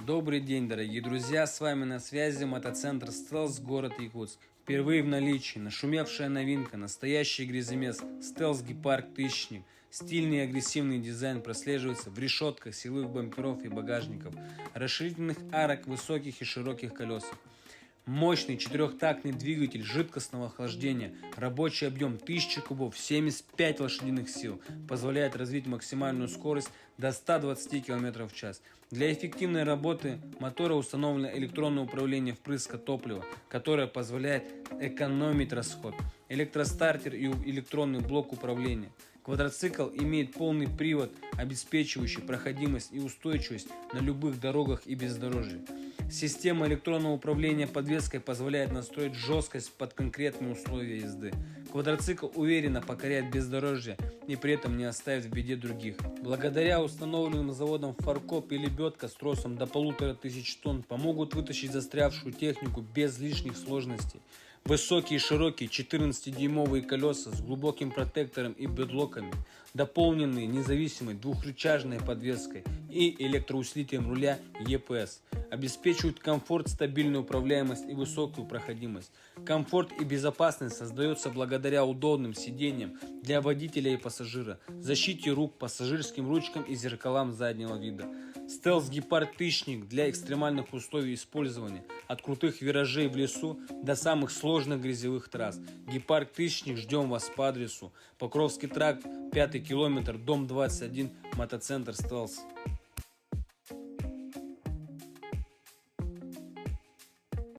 Добрый день, дорогие друзья, с вами на связи мотоцентр Стелс, город Якутск. Впервые в наличии нашумевшая новинка, настоящий гряземес Стелс Гепард Тысячник. Стильный и агрессивный дизайн прослеживается в решетках, силовых бамперов и багажников, расширительных арок, высоких и широких колесах. Мощный четырехтактный двигатель жидкостного охлаждения, рабочий объем 1000 кубов, 75 лошадиных сил, позволяет развить максимальную скорость до 120 км в час. Для эффективной работы мотора установлено электронное управление впрыска топлива, которое позволяет экономить расход, электростартер и электронный блок управления. Квадроцикл имеет полный привод, обеспечивающий проходимость и устойчивость на любых дорогах и бездорожье. Система электронного управления подвеской позволяет настроить жесткость под конкретные условия езды. Квадроцикл уверенно покоряет бездорожье и при этом не оставит в беде других. Благодаря установленным заводом фаркоп и лебедка с тросом до 1500 тонн помогут вытащить застрявшую технику без лишних сложностей. Высокие и широкие 14-дюймовые колеса с глубоким протектором и бедлоками, дополненные независимой двухрычажной подвеской и электроусилителем руля EPS, обеспечивают комфорт, стабильную управляемость и высокую проходимость. Комфорт и безопасность создается благодаря удобным сиденьям для водителя и пассажира, защите рук, пассажирским ручкам и зеркалам заднего вида. Стелс Гепард Тысячник для экстремальных условий использования, от крутых виражей в лесу до самых сложных грязевых трасс. Гепард Тысячник, ждем вас по адресу Покровский тракт, 5 километр, дом 21, мотоцентр Стелс.